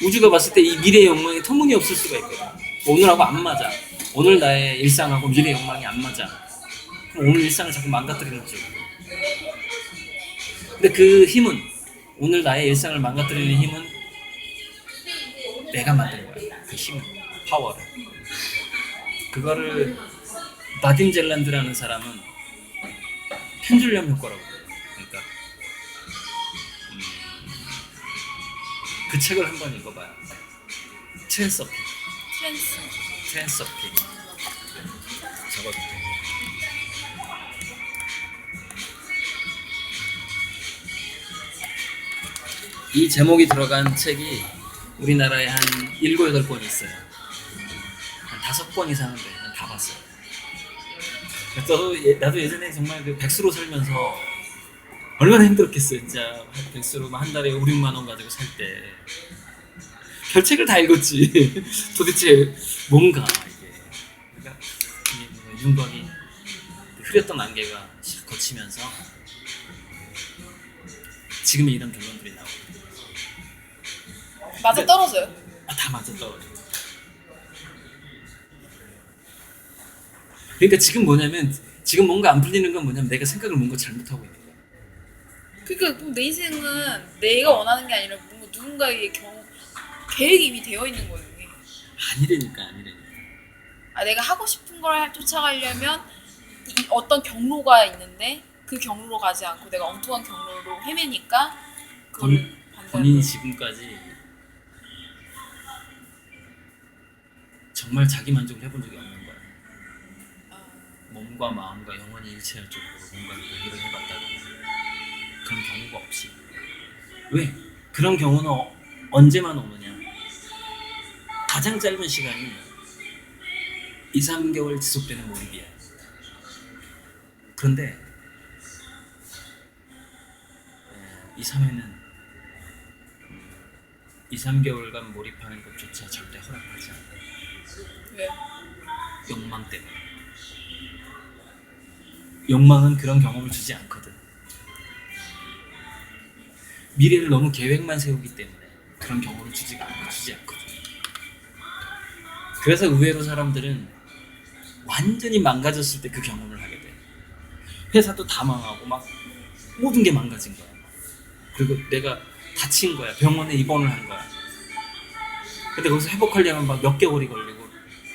우주가 봤을 때 이 미래의 욕망이 터무니없을 수가 있거든. 오늘하고 안 맞아. 오늘 나의 일상하고 미래의 욕망이 안 맞아. 그럼 오늘 일상을 자꾸 망가뜨리는 거죠. 근데 그 힘은, 오늘 나의 일상을 망가뜨리는 힘은 내가 만든 거야. 그 힘, 파워를. 그거를 바딘 젤란드라는 사람은 펜듈럼 효과라고 해요. 그러니까 그 책을 한번 읽어봐요. 트랜서핑. 트랜서핑. 적어도 돼. 이 제목이 들어간 책이 우리나라에 한 7, 8권 있어요. 한 5권 이상은 돼. 난 다 봤어요. 나도 예전에 정말 그 백수로 살면서 얼마나 힘들었겠어요. 진짜 백수로 한 달에 5, 6만 원 가지고 살 때. 별책을 다 읽었지. 도대체 뭔가 이게. 그러니까 이게 뭔가 윤곽이 흐렸던 안개가 샥 거치면서 지금의 이런 결론들이 나오고.
맞아 떨어져요.
다 맞아 떨어져. 그러니까 지금 뭐냐면 지금 뭔가 안 풀리는 건 뭐냐면 내가 생각을 뭔가 잘못하고 있는 거야.
그러니까 그럼 내 인생은 내가 원하는 게 아니라 뭔가 누군가의 계획이 이미 되어 있는 거예요. 이게.
아니라니까.
내가 하고 싶은 걸 쫓아가려면 어떤 경로가 있는데 그 경로로 가지 않고 내가 엉뚱한 경로로 헤매니까 그걸
본인이 지금까지 정말 자기 만족을 해본 적이 없는 거야. 몸과 마음과 영혼이 일치할 쪽으로 뭔가를 얘기를 해봤다거나 그런 경우가 없이. 왜? 그런 경우는 언제만 오느냐? 가장 짧은 시간이 2-3개월 지속되는 몰입이야. 그런데 2-3회는 2-3개월간 몰입하는 것조차 절대 허락하지 않아.
왜?
욕망 때문에. 욕망은 그런 경험을 주지 않거든. 미래를 너무 계획만 세우기 때문에 그런 경험을 주지 않거든. 그래서 의외로 사람들은 완전히 망가졌을 때 그 경험을 하게 돼. 회사도 다 망하고 막 모든 게 망가진 거야. 그리고 내가 다친 거야. 병원에 입원을 한 거야. 근데 거기서 회복하려면 막 몇 개월이 걸리고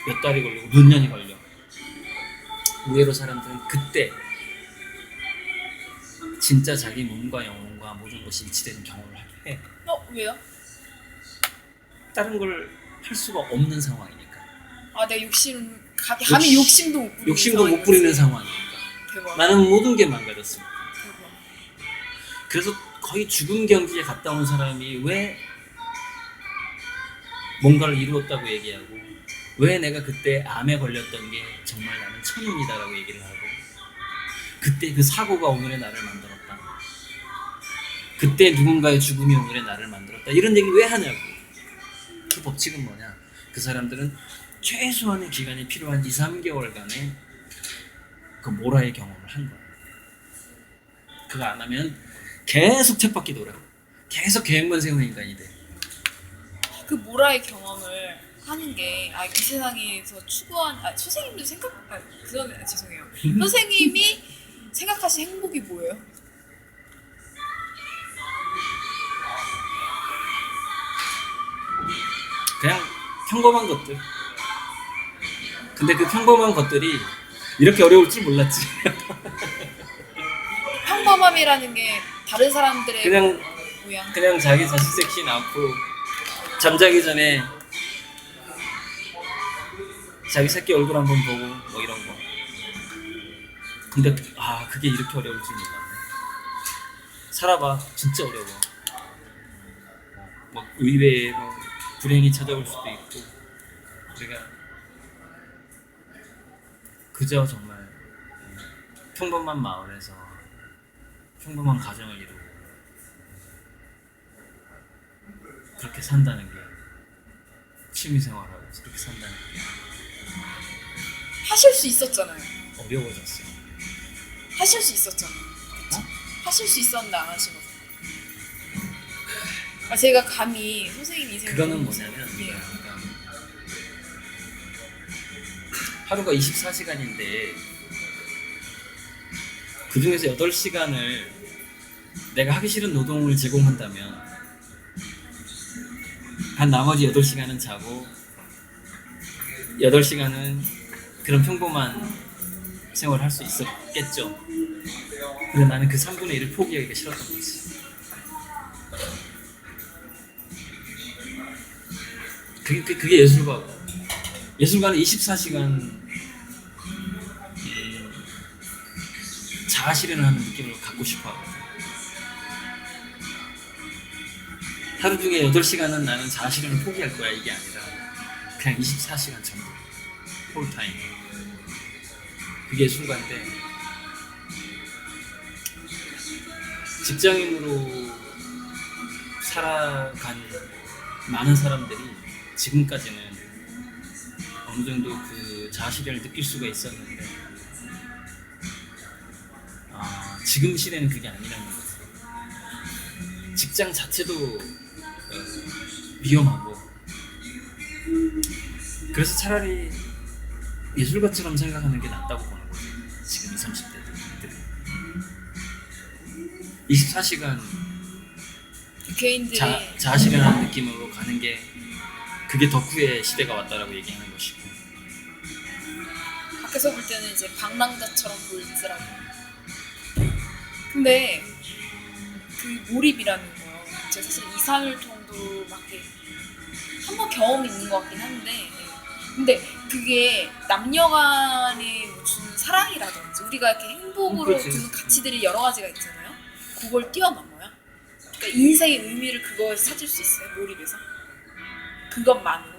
몇 달이 걸리고 몇 년이 걸려. 의외로 사람들은 그때 진짜 자기 몸과 영혼과 모든 것이 일치되는 경험을 하게 해.
왜요?
다른 걸 할 수가 없는 상황이니까.
내가 감히 욕심도
못 부리는 상황이니까.
대박.
나는 모든 게 망가졌습니다.
대박.
그래서 거의 죽음 경지에 갔다 온 사람이 왜 뭔가를 이루었다고 얘기하고 왜 내가 그때 암에 걸렸던 게 정말 나는 천운이다라고 얘기를 하고 그때 그 사고가 오늘의 나를 만들었다. 그때 누군가의 죽음이 오늘의 나를 만들었다. 이런 얘기 왜 하냐고. 그 법칙은 뭐냐? 그 사람들은 최소한의 기간이 필요한 2-3개월간의 그 모라의 경험을 한 거야. 그거 안 하면 계속 쳇바퀴 돌아. 계속 계획만 세우는 인간이 돼.
그 모라의 경험을 하는 게 이 세상에서 추구한 선생님도 죄송해요. 선생님이 생각하신 행복이 뭐예요?
그냥 평범한 것들. 근데 그 평범한 것들이 이렇게 어려울 줄 몰랐지.
평범함이라는 게 다른 사람들의 모양.
그냥 자기 자식 섹시 낳고 잠자기 전에 자기 새끼 얼굴 한번 보고 뭐 이런 거. 근데 그게 이렇게 어려울 줄 몰랐네. 살아봐. 진짜 어려워. 뭐 의외에 불행이 찾아올 수도 있고 우리가 그저 정말 평범한 마을에서 평범한 가정을 이루고 그렇게 산다는 게 취미생활하고 그렇게 산다는 게
하실 수 있었잖아요.
어려워졌어요.
하실 수 있었잖아요. 하실 수 있었는데 안 하신 거죠. 제가 감히 선생님 인생
그거는 뭐냐면 그러니까 하루가 24시간인데 그 중에서 8시간을 내가 하기 싫은 노동을 제공한다면 한 나머지 8시간은 자고 8시간은 그런 평범한 생활을 할 수 있었겠죠. 근데 나는 그 3분의 1을 포기하기가 싫었던 거지. 그게 예술가고 예술가는 24시간 자아 실현을 하는 느낌을 갖고 싶어 하거든. 하루 중에 8시간은 나는 자아 실현을 포기할 거야 이게 아니라 그냥 24시간 전부 홀타임. 그게 예술가인데 직장인으로 살아간 많은 사람들이 지금까지는 어느 정도 그 자아실현을 느낄 수가 있었는데 지금 시대는 그게 아니라는 거죠. 직장 자체도 위험하고 그래서 차라리 예술가처럼 생각하는 게 낫다고 보는 거죠. 지금 20, 30대들은 24시간
개인들이
자아실현하는 느낌으로 가는 게 그게 덕후의 시대가 왔다라고 얘기하는 것이고
밖에서 볼 때는 이제 방랑자처럼 보일지라도. 근데 그 몰입이라는 거 제가 사실 2, 3일 정도 막 이렇게 한번 경험이 있는 것 같긴 한데 근데 그게 남녀간에 주는 사랑이라든지 우리가 이렇게 행복으로
그치.
주는 가치들이 여러 가지가 있잖아요. 그걸 뛰어넘어요. 그러니까 인생의 의미를 그거에서 찾을 수 있어요. 몰입에서. 그것만으로.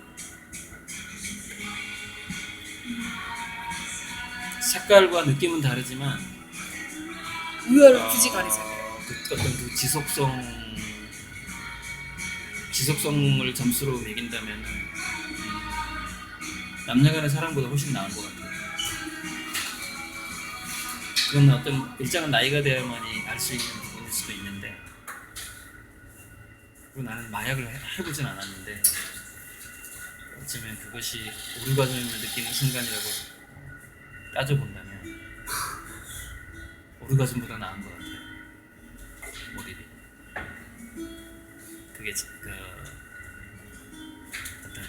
색깔과 느낌은 다르지만
우열을 굳이 가리잖아요.
어떤 그 지속성을 점수로 매긴다면은 남녀간의 사랑보다 훨씬 나은 것 같아요. 그건 어떤 일정한 나이가 되어야만이 알 수 있는 부분일 수도 있는데 그리고 나는 마약을 해보진 않았는데 어쩌면 그것이 오르가즘을 느끼는 순간이라고 따져본다면 오르가즘보다 나은 것 같아요. 몰입이. 그게 그 어떤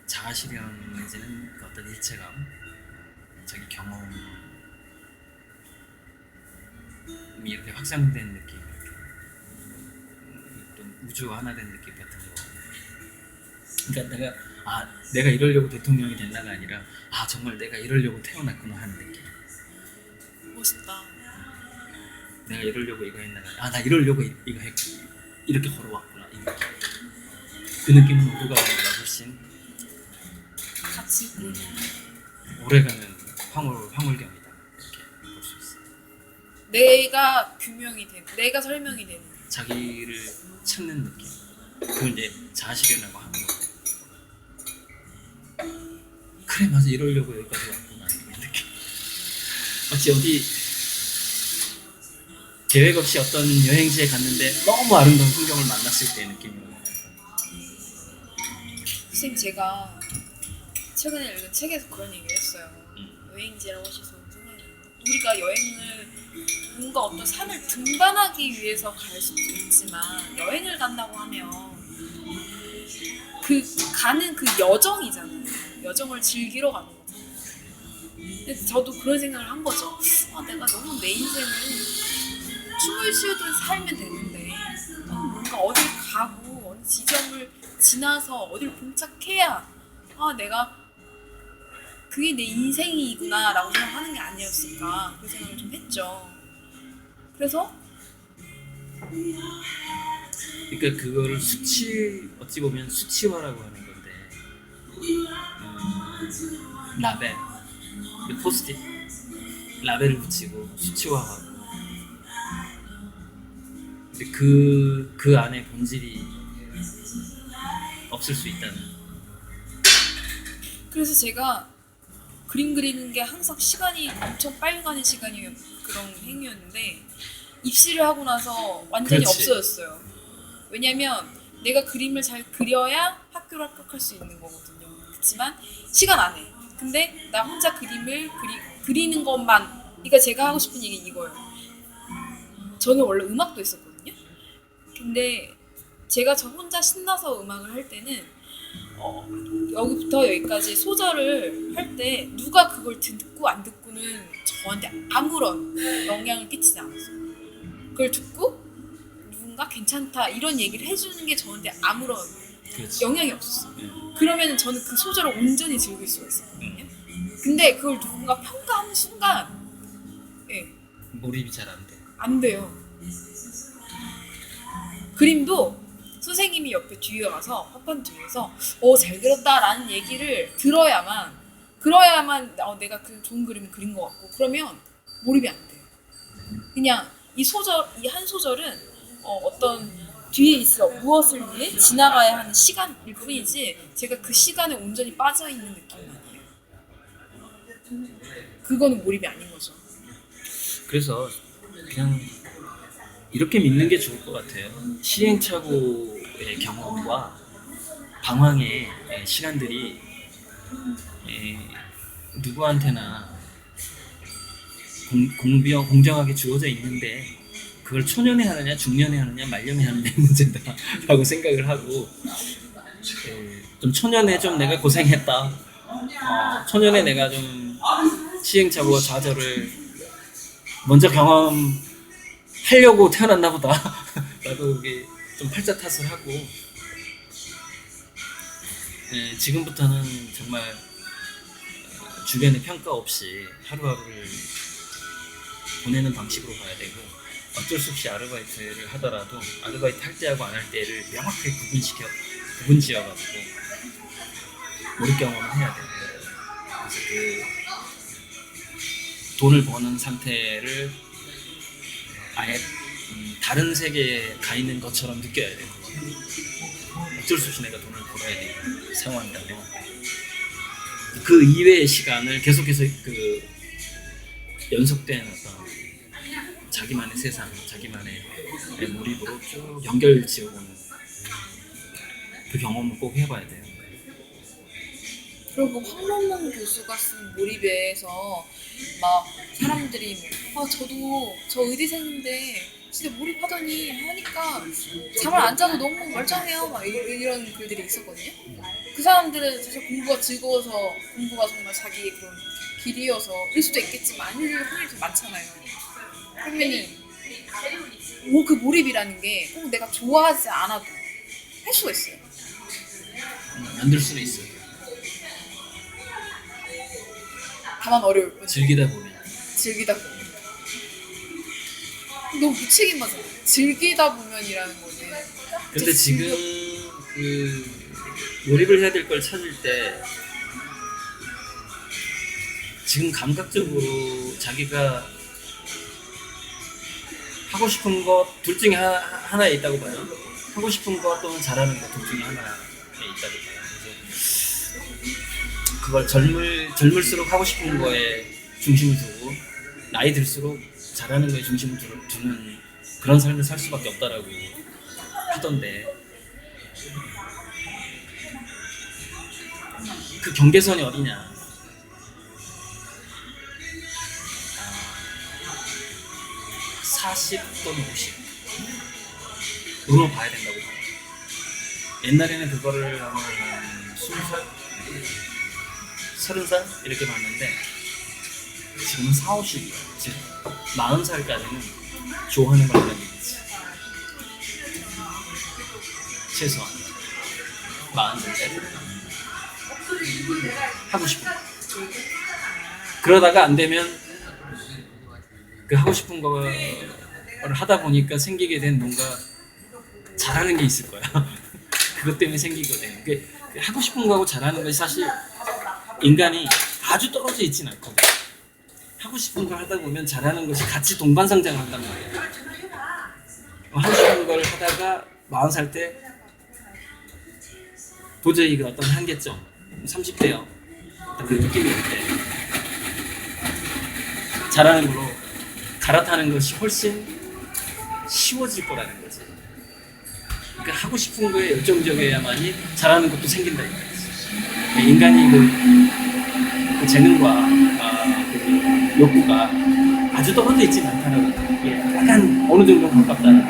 자아실현 내지는 어떤 일체감, 자기 경험이 이렇게 확장된 느낌, 이렇게 또 우주와 하나 된 느낌 같은 거. 그러니까 내가 이러려고 대통령이 됐나가 아니라 정말 내가 이러려고 태어났구나 하는 느낌.
멋있다.
내가 이러려고 이거 했나가 나 이러려고 이거 했고 이렇게 걸어왔구나 이 느낌. 그 느낌은 오르가즘보다 훨씬
같이 있고.
오래가는 황홀경이다 이렇게 볼 수 있어.
내가 규명이 되는, 내가 설명이 되는.
자기를 찾는 느낌. 그걸 이제 자아실현이라고 하는 건데. 그래 맞아 이러려고 여기까지 왔구나 이런 느낌. 마치 어디 계획 없이 어떤 여행지에 갔는데 너무 아름다운 풍경을 만났을 때의 느낌이에요.
선생님 제가 최근에 읽은 책에서 그런 얘기를 했어요. 여행지라고 하셔서 생각이 나는데 우리가 여행을 뭔가 어떤 산을 등반하기 위해서 갈 수도 있지만 여행을 간다고 하면 그 가는 그 여정이잖아요. 여정을 즐기러 가는 거잖아요. 근데 저도 그런 생각을 한 거죠. 내가 너무 내 인생을 춤을 추듯 살면 되는데 뭔가 어딜 가고 어느 지점을 지나서 어딜 봉착해야 내가 그게 내 인생이구나 라고 생각하는 게 아니었을까 그 생각을 좀 했죠. 그래서
그러니까 그거를 어찌 보면 수치화라고 하는 건데 라벨, 포스트잇 라벨을 붙이고 수치화하고 근데 그 안에 본질이 없을 수 있다는.
그래서 제가 그림 그리는 게 항상 시간이 엄청 빨리 가는 시간이 그런 행위였는데 입시를 하고 나서 완전히
그렇지.
없어졌어요. 왜냐면 내가 그림을 잘 그려야 학교를 합격할 수 있는 거거든요. 그렇지만 시간 안에. 근데 나 혼자 그림을 그리는 것만. 그러니까 제가 하고 싶은 얘기 이거예요. 저는 원래 음악도 했었거든요. 근데 제가 저 혼자 신나서 음악을 할 때는 여기부터 여기까지 소절을 할 때 누가 그걸 듣고 안 듣고는 저한테 아무런 영향을 끼치지 않았어요. 그걸 듣고 누군가 괜찮다 이런 얘기를 해주는 게 저한테 아무런
그렇지.
영향이 없었어요. 그러면 저는 그 소절을 온전히 즐길 수가 있었거든요. 근데 그걸 누군가 평가하는 순간
몰입이 잘 안 돼.
안 돼요. 그림도 선생님이 옆에 뒤에 와서 합판 뒤에서 잘 그렸다라는 얘기를 들어야만 내가 그 좋은 그림을 그린 것 같고 그러면 몰입이 안 돼요. 그냥 이 한 소절은 어떤 뒤에 있을 무엇을 위해 지나가야 하는 시간일 뿐이지 제가 그 시간에 온전히 빠져있는 느낌은 아니에요. 그거는 몰입이 아닌 거죠.
그래서 그냥 이렇게 믿는 게 좋을 것 같아요. 시행착오의 경험과 방황의 시간들이 누구한테나 공정하게 주어져 있는데 그걸 초년에 하느냐 중년에 하느냐 말년에 하느냐 문제다라고 생각을 하고 좀 초년에 좀 내가 고생했다. 초년에 내가 좀 시행착오와 좌절을 먼저 경험하려고 태어났나 보다 라고 이게 좀 팔자탓을 하고 지금부터는 정말 주변의 평가 없이 하루하루를 보내는 방식으로 가야 되고 어쩔 수 없이 아르바이트를 하더라도 아르바이트 할 때하고 안 할 때를 명확하게 구분지어가지고 몰입 경험을 해야 돼요. 그래서 그 돈을 버는 상태를 아예 다른 세계에 가 있는 것처럼 느껴야 돼요. 어쩔 수 없이 내가 돈을 벌어야 되는 상황이라면 그 이외의 시간을 계속해서 그 연속된 어떤 자기만의 세상, 자기만의 몰입으로 쭉 연결 지어보는 그 경험을 꼭 해봐야 돼요.
그리고 황론문 교수가 쓴 몰입에서 막 사람들이 저도 저 의대생인데 진짜 몰입하더니 하니까 잠을 안 자도 너무 멀쩡해요 막 이런 글들이 있었거든요. 그 사람들은 사실 공부가 즐거워서 공부가 정말 자기의 그런 길이어서 일 수도 있겠지만 아닐 확률이 많잖아요. 그러면이 그 몰입이라는 게 꼭 내가 좋아하지 않아도 할 수가 있어요.
만들 수는 있어요.
다만 어려울 뿐.
즐기다 보면.
너무 무책임하잖아. 즐기다 보면이라는 거지.
근데 지금 그 몰입을 해야 될 걸 찾을 때 지금 감각적으로 자기가 하고 싶은 것 둘 중에 하나에 있다고 봐요. 하고 싶은 것 또는 잘하는 것 둘 중에 하나에 있다고 봐요. 그래서 그걸 젊을수록 하고 싶은 거에 중심을 두고 나이 들수록 잘하는 거에 중심을 두는 그런 삶을 살 수밖에 없다라고 하던데 그 경계선이 어디냐? 40 또는 50으로 봐야 된다고 봐요. 옛날에는 그거를 한 20살? 30살? 이렇게 봤는데 지금은 40, 50이에요. 즉 40살까지는 좋아하는 걸 하는 얘기지. 최소한 40살까지 하고 싶은 거. 그러다가 안 되면 그 하고 싶은 거를 하다 보니까 생기게 된 뭔가 잘하는 게 있을 거야. 그것 때문에 생기거든. 그 하고 싶은 거하고 잘하는 것이 사실 인간이 아주 떨어져 있진 않거든. 하고 싶은 걸 하다 보면 잘하는 것이 같이 동반성장을 한단 말이야. 하고 싶은 걸 하다가 40살 때 도저히 그 어떤 한계점 30대요. 그 느낌이 올 때 잘하는 걸로 갈아타는 것이 훨씬 쉬워질 거라는 거지. 그러니까 하고 싶은 거에 열정적이어야만이 잘하는 것도 생긴다 이거지. 그러니까 인간이 그 재능과 그 욕구가 아주 떨어져 있지는 않다는 게 약간 어느 정도 가깝다는